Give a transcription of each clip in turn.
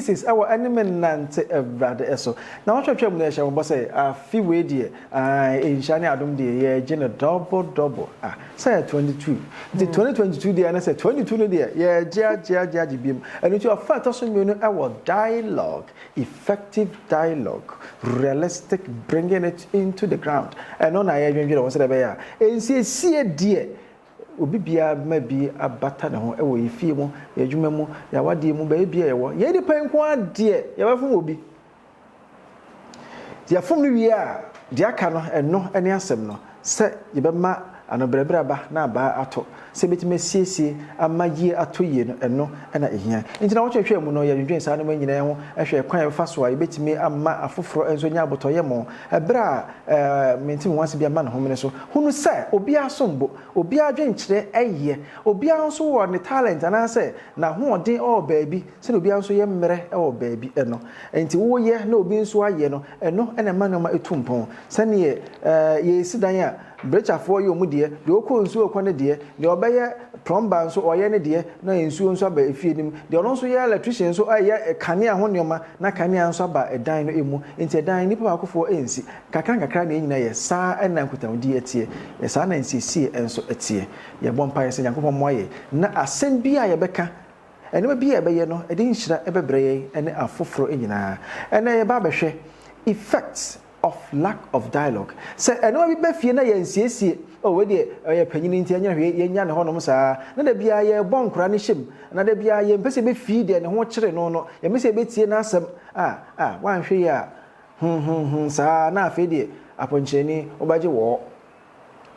pieces our enemy nante brother eso na what twetwem na ehye say afi we die in shani adom die ye gene double say 22 the 2022 die na say 22 no die ye ja biem and to affect us me no our dialogue, effective dialogue, realistic, bringing it into the ground and on I dwen was say be ya ensie die obi bia maybe abata ne ho e wo yefie mu adwuma mu ya wade mu ba bia ye wo ye di pan ko ade ye ba fun obi dia fun no wie a dia ka no eno ene asem no se ye be ma anobrabra ba na ba ato se betime siesie amagie ato ye no eno na ehia ntina wo twehwe mu no ye dwen sa no manyina ho ehwe kwan fa so a ye betime amma afoforo enso nya abotoye mo ebra mentim wanse bia ma no homene so hunu se obi asombo obi adwen kire eye obi anso wo ne talent ana se na ho odin o baabi se obi anso ye mmere e wo baabi eno enti wo ye na obi nso aye no eno na ma no ma etumpon se ne ye sidan a brechafo ye omu de okọ nsu okọ ne de obeye plumber nso oye ne de na nsu nso aba efie nim de ono nso ye electrician nso aye kanea ho neoma na kanea nso aba edan no emu enti edan nipa akofo ensi kakran na enyina ye saa na nkutamdi etie ye saa na nsisi enso etie ye bompa ye se yankopɔ moye na asem bia ye beka ene ba bia ye no edi nhira ebebre ye ene afoforo enyina ene ye ba behwe effects of lack of dialogue. So eno bi be fie na ye nsiesie o we de ye panyini ntia nya hwe ye nya ne honom saa na da bia ye bon kora ne hyem na da bia ye mpese be fie de ne ho kyere no ye mese be tie na asem wan hwe ya saa na afi de aponcheni obaje wo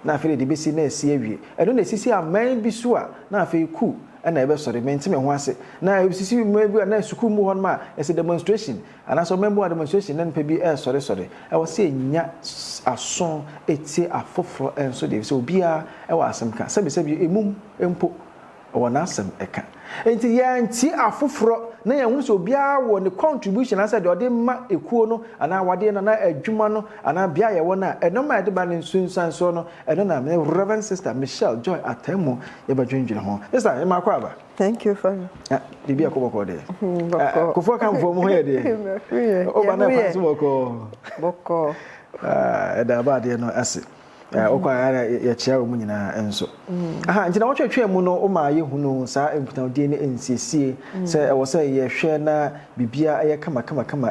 na afi de be si na esi awie eno na sisi aman bi so a na afi ku na ebe sori mentime ho ase na ebisisi mu bi na suku mu hon ma ese demonstration ana so member demonstration na npa bi sori e wo se nya ason eti afoforo enso de se obia e wa asem ka sebi emum empo wo na asem eka enti ya nti afoforo na ya hu se obia wo ne contribution asa de ode ma ekuo no ana wade na adwuma no ana bia ye wo na eno ma de ba ne sunsan so no eno na me Reverend Sister Michelle Joy Atemu ye ba dwendwene ho sister e ma kwa aba thank you father bibi akoboko de kofo kan fo mo he de o ba na fa so boko e da ba de no ase okwa ya chia mu nyina enso ntina wo twetwe mu no o ma ye hunu sa emputawde ne ensiesie se e wo se ye hwe na bibia ye kama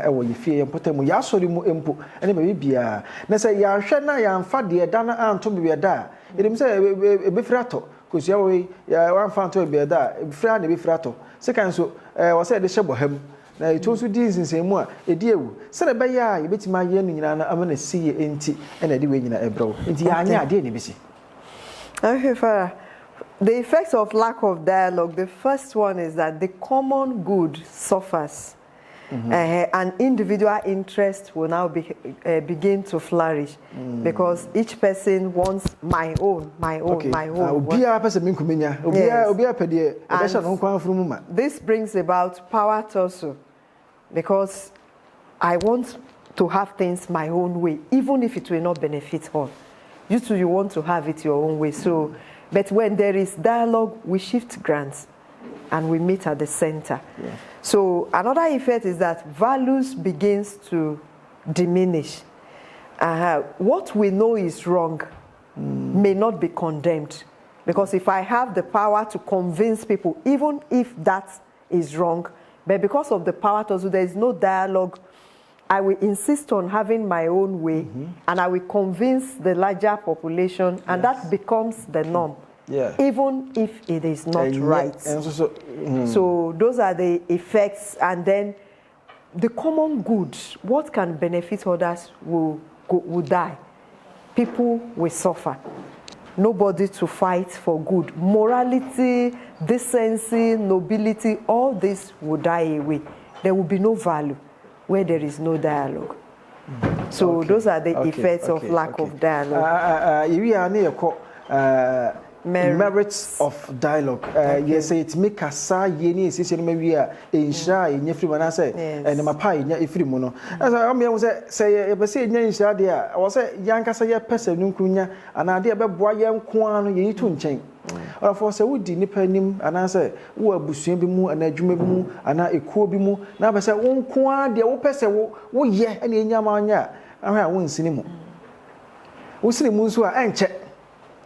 e wo ye fie ye potamu ya sori mu empo ene ma bibia na se ya hwe na ya mfa de da na anto bibia da edim se e be frato kosia wo ya wan fa anto bibia da e fra na be frato se kan so wo se de hyebo ham na itosu di nsensemu a edi ewu se na be ya ye betima ye no nyina na amana siye enti ena de we nyina ebro enti ya anya ade ne bisi. Okay, Father. The effects of lack of dialogue, the first one is that the common good suffers. And individual interest will now begin to flourish because each person wants my own. This brings about power tussle because I want to have things my own way, even if it will not benefit all. You too, you want to have it your own way. So, but when there is dialogue, we shift grants and we meet at the center. Yeah. So another effect is that values begins to diminish. What we know is wrong may not be condemned. Because if I have the power to convince people, even if that is wrong, but because of the power to do, there is no dialogue, I will insist on having my own way, and I will convince the larger population, and that becomes the norm. Yeah. Even if it is not right. So those are the effects, and then the common good, what can benefit others will die. People will suffer. Nobody to fight for good. Morality, decency, nobility, all this will die away. There will be no value where there is no dialogue. So those are the effects of lack of dialogue. merits of dialogue. Yes, it make a sa yeni is maybe a inshra in every one I say, and my pie in every mono. As I was say, if I say, I was a young Cassia person, Nuncunya, and idea about Boyam Kwan, ye tun chain. Or for so would dinipenim, and I say, who are Busimu and a Jumu, and I equobimu. Now I say, one Kwan, the old person, oh, yeah, and in Yamania. I won't see him. We see Munsua and check.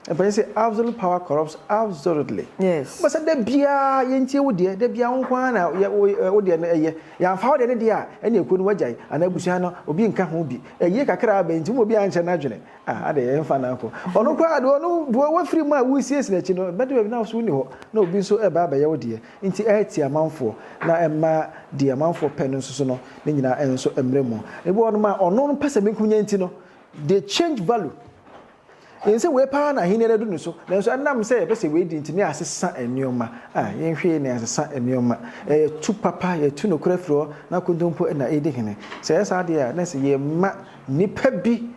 And I say absolute power corrupts absolutely. Yes. But said the beer yenti wodia, the beer on kwana, wodia, ya found any dia, and you couldn't wajay, and Ebusiano, or being Kahubi, a year crab, and you will be anjanagene. Ah, the infant uncle. Or no crowd, no, do 3 months we see that you know, but we have now soon no being so a baba, your dear, into 80 amount for, now a ma, the amount for penance, so no, then and so emblemo. A one man or non person, they change value. In say we pa na hinere do so na so anam say be say we di ntimi asesa enioma yen hwe na asesa enioma tu papa ye tu no korafro na kondompo na edi hene say esa de a na say ye ma nipa bi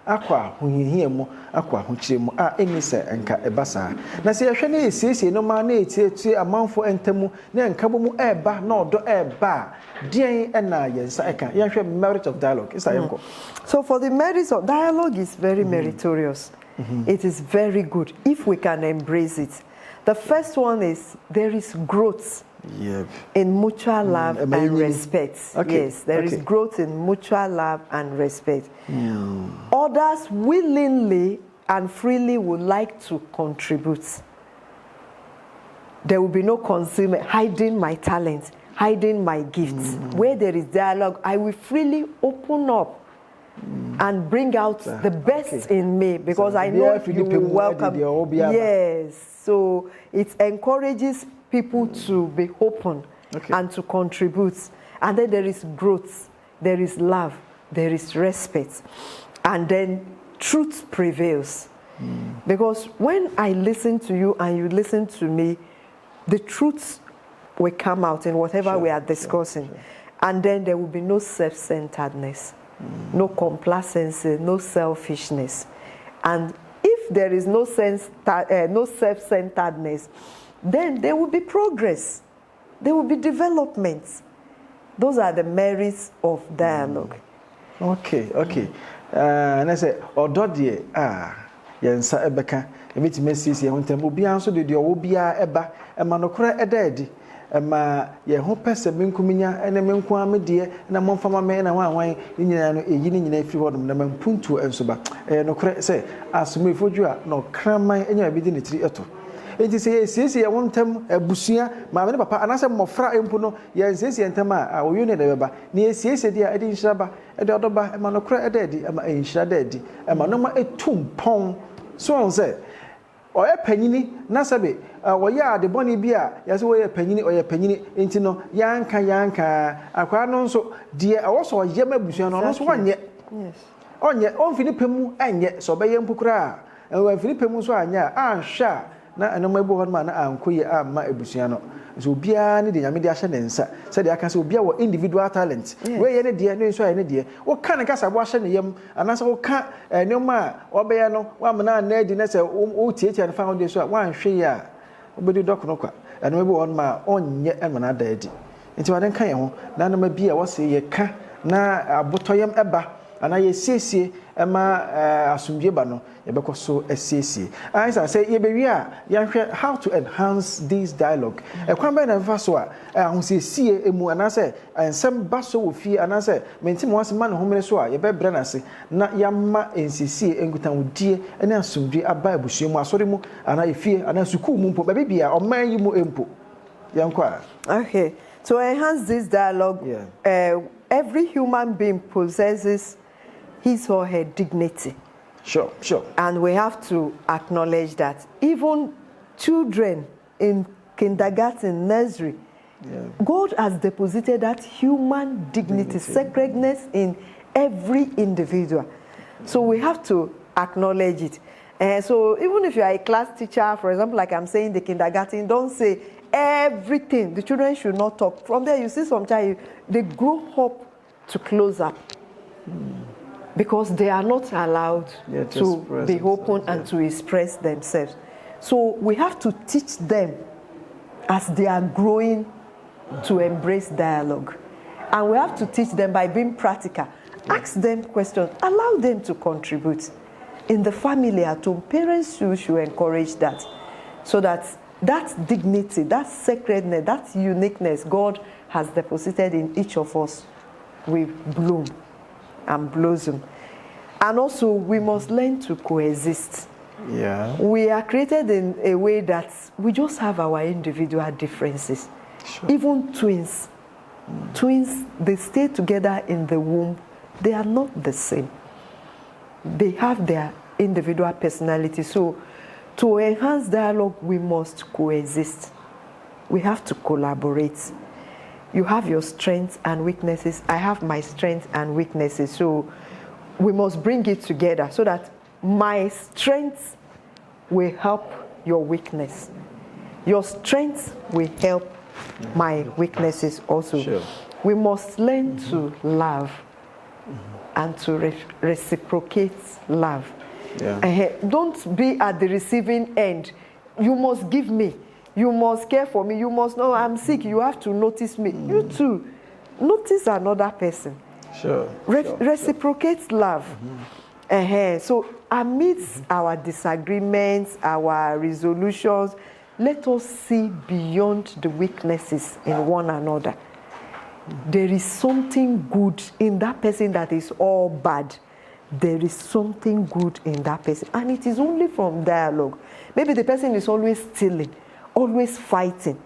akwa hohihia mu akwa hokyire mu eni say enka ebasa na say hwe na esiesie no ma na etietie amanfo entamu na enka bo mu eba na odo eba dien na yensa eka yen hwe merit of dialogue isa yenko. So for the merits of dialogue is very meritorious. It is very good if we can embrace it. The first one is there is growth in mutual love and respect. Okay. Yes, there is growth in mutual love and respect. Others willingly and freely would like to contribute. There will be no concealment, hiding my talents, hiding my gifts. Where there is dialogue, I will freely open up and bring out the best in me, because I know you will welcome. Yes, so it encourages people to be open and to contribute. And then there is growth, there is love, there is respect, and then truth prevails. Because when I listen to you and you listen to me, the truth will come out in whatever we are discussing. And then there will be no self-centeredness. No complacency, no selfishness. And if there is no self-centeredness, then there will be progress. There will be developments. Those are the merits of dialogue. Okay. And I say, Ododie, yensa ebeka, emiti mesisi ye hontem obi anso de obia eba, emanokora ededi. Ma ye ho pese menkuminya ene menku amede na momfama me na wanwan nyina no eyi ni nyina firi hodom na mampuntu enso ba no kre se asumefodwu a no kraman enya bi di ne tiri eto enti se ye ye wontam abusua ma me papa anase mmofra empu no ye siesie entam a oyo ne de beba na ye siesie dia edi nhyiraba edi odoba ma no kre ededi ma enhyira dadi ma no ma etumpon so on say oye panyini na sabe oye ade boni bi a yase oye panyini enti no yanka akwa no nso de awoso oye mabusua no nso wanye onye onfini pemu enye so be yempukura onfini pemu so anya ahwa na enoma ebu hodma na ankoye amma ebusua no so bia ne de nyame de ahye ne nsa se de aka se obia wo individual talent we ye ne de ne nso aye ne de wo ka ne kasa bo ahye ne yam anase wo ka enoma a obeya no wa mena na adi ne se wo tietia ne fa ho de so a wan hwe ya obedi dokono kwa enoma ebu hodma onye enona da adi nti wa den kan ye ho na enoma bia wo se ye ka na abotoyem eba ana ye siesie ema asumdie ba no ye bekoso asiesie I say ye be wi a ye hwe how to enhance this dialogue kwan ba na mfa so a ahosiesie emu ana say ensem ba so wo fie ana say mentim wase ma ne homene so a ye be bre na se na yamma ensiesie engutan wodie ene asumdie aba abusuo mu asore mu ana efie ana suku mu mpo ba bibia o man yi mu empo yankwa. Okay, to enhance this dialogue, every human being possesses his or her dignity. Sure. And we have to acknowledge that. Even children in kindergarten, nursery, God has deposited that human dignity, sacredness in every individual. So we have to acknowledge it. So even if you are a class teacher, for example, like I'm saying the kindergarten, don't say everything. The children should not talk. From there, you see some child, they grow up to close up. Because they are not allowed to be open and to express themselves. So we have to teach them as they are growing to embrace dialogue. And we have to teach them by being practical. Ask them questions, allow them to contribute. In the family at home, parents should encourage that, so that that dignity, that sacredness, that uniqueness God has deposited in each of us will bloom and blossom. And also, we must learn to coexist. Yeah. We are created in a way that we just have our individual differences. Sure. Even twins. Twins, they stay together in the womb. They are not the same. They have their individual personality. So, to enhance dialogue, we must coexist. We have to collaborate. You have your strengths and weaknesses. I have my strengths and weaknesses. So, we must bring it together so that my strengths will help your weakness. Your strengths will help my weaknesses also. Sure. We must learn to love and to reciprocate love. Yeah. Don't be at the receiving end. You must give me. You must care for me. You must know I'm sick. You have to notice me. You too. Notice another person. Sure. Reciprocate love. So amidst our disagreements, our resolutions, let us see beyond the weaknesses in one another. There is something good in that person that is all bad. There is something good in that person. And it is only from dialogue. Maybe the person is always stealing, always fighting.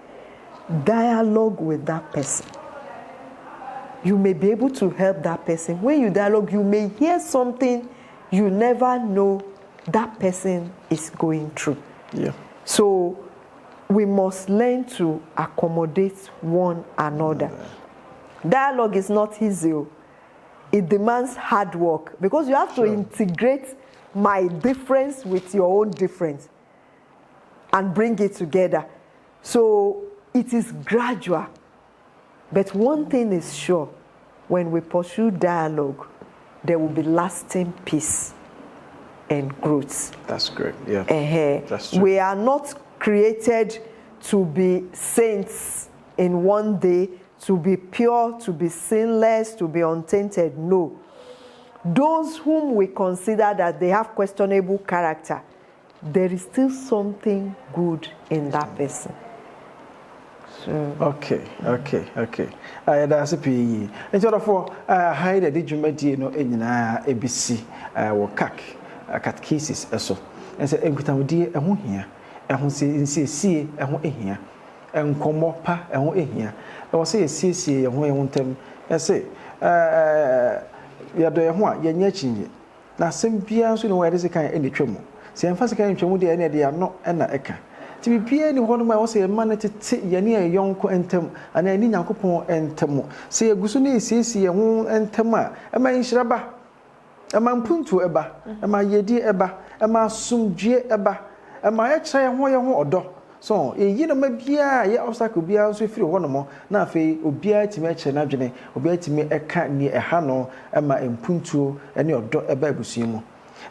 Dialogue with that person. You may be able to help that person. When you dialogue, you may hear something you never know that person is going through. Yeah. So we must learn to accommodate one another. Dialogue is not easy. It demands hard work because you have to integrate my difference with your own difference and bring it together. So it is gradual. But one thing is sure, when we pursue dialogue, there will be lasting peace and growth. That's great. Yeah. That's true. We are not created to be saints in one day, to be pure, to be sinless, to be untainted. No. Those whom we consider that they have questionable character, there is still something good in that person. Okay. That's a PE. And therefore, hide the djumadi no enina ABC or catechesis so. And say enkutamudi ehun hia. Ehun se ehun ehia. Enkomo pa ehun ehia. E wo say siesie ehun ntem. E say ya do ehun a ye nya chinye. Na sem bia so no we dey kan enetwam. Se emfa kan entwam de ene de ano na eka. Ti bia ni hono ma wo say ma na tete ye ne yonko entem ana ni Nyankopon entem. Se eguso ne siesie ehun entem a e ma nhiraba. E ma mpuntu eba. E ma yedi eba. E ma sumdue eba. E ma ye kire ye ho odo. So, ye no ma bia ye obstacle bia so firi hono mo na afei obia timi e kire na dwene obia timi e ka ni e ha no e ma mpuntuo ene odo eba abusua mu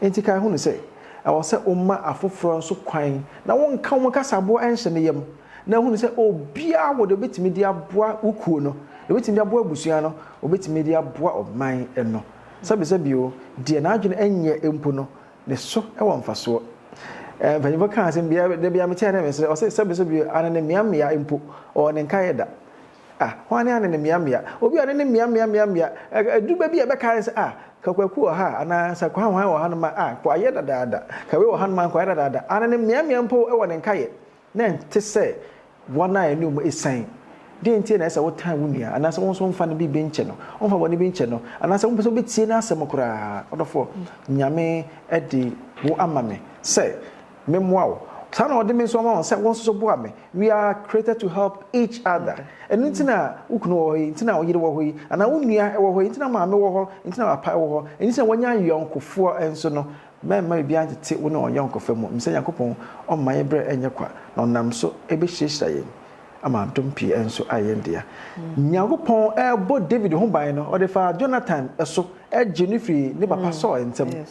enti kai hu no se e wo se umma afoforo nso kwan na won ka won kasabo enhye ne yam na hu no se obia wo de betimi di aboa ukuo no de betimi di aboa abusua no obetimi di aboa oman eno sabe o de na adwene enye empo no ne so e wo mfaso when you can't say, there be a material, or say, subsidy, and a miamia impo, or an encaida. One and a miamia, or be an enemy, do baby a back eyes, Kaku, and I said, Kwan, or Hanma, quiet dada, Kawa Hanman, quiet dada, and a miampo, or an encayet. Then, to say, one eye knew is saying, didn't tell us what time we are, and as also find be being channel, on for one being channel, and as also be seen as a mokra, or for Nyame, Eddie, who amame, say. Memoir. Some of them someone said once so boame. We are created to help each other. And intina ukno intina oyire wo hoyi ana wonua e wo hoyi intina maame wo ho intina papa wo ho intina wanya yonkofo enso no mema bia tete wo na onyonkofo mu mse yakopon o maye bre enye kwa na onam so ebe hyehya yen ama dompi enso ayendia nyakopon ebo David ho ban no o de fa Jonathan eso e jenifri ne papa so entem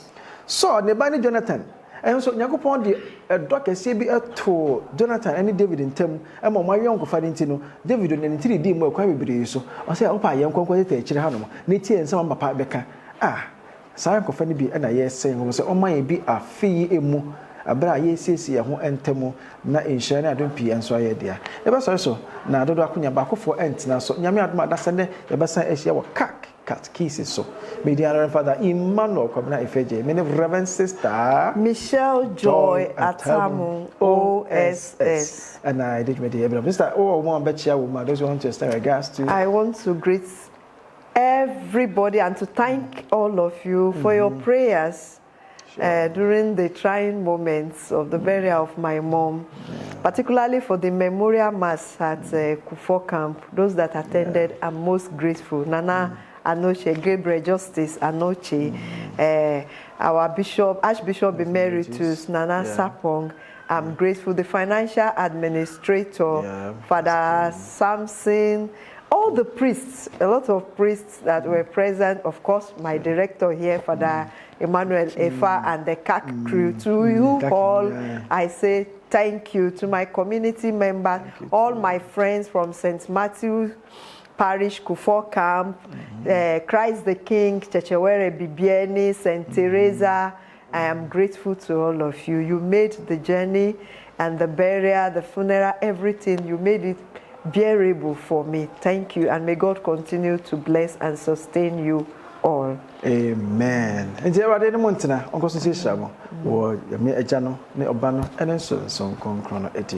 so ne ban ne Jonathan And so Nyakopon de dɔ kɛseɛ bi ato Jonathan and David ntam ɛma ɔmo ayɛ nkofa de ntino David ne ntiri di mu akwa bebree so ɔsɛ ɔpa ayɛ nkɔnkɔ tete akyire hanom ne tie nsɛm papa bɛka saa nkofa ne bi ɛna yɛ sɛn ho sɛ ɔma yɛ bi afei emu abra ye siesie ho entemu na enhyɛ ne adom pii enso ayɛ dia e ba so na dodo akonya ba kofo entina so nyame adom adasa ne e ba san ahyia wɔ cat keys so media Reverend Father Emmanuel Kwabena Ifeje me ne Reverend Sister Michelle Joy Atamu OSS and I did me the Mr. One betcha woman those who want to extend regards to I want to greet everybody and to thank all of you for your prayers during the trying moments of the burial of my mom, particularly for the memorial mass at Kufuor camp. Those that attended, I'm most grateful. Nana Anoche, Gabriel Justice Anoche, our Bishop, Archbishop Emeritus, Nana Sapong. I'm grateful. The financial administrator, Father Samson, all the priests, a lot of priests that were present. Of course, my director here, Father Emmanuel Efa, and the CAC crew. To you all, I say thank you. To my community members, all my friends from St. Matthew Parish, Kufuor Camp, Christ the King, Chechewere Bibieni, St. Teresa. I am grateful to all of you. You made the journey and the burial, the funeral, everything. You made it bearable for me. Thank you, and may God continue to bless and sustain you all. Amen. And there are the mountain, Uncle Sissamo, or me a jano, ne obano, and so konkrono eti.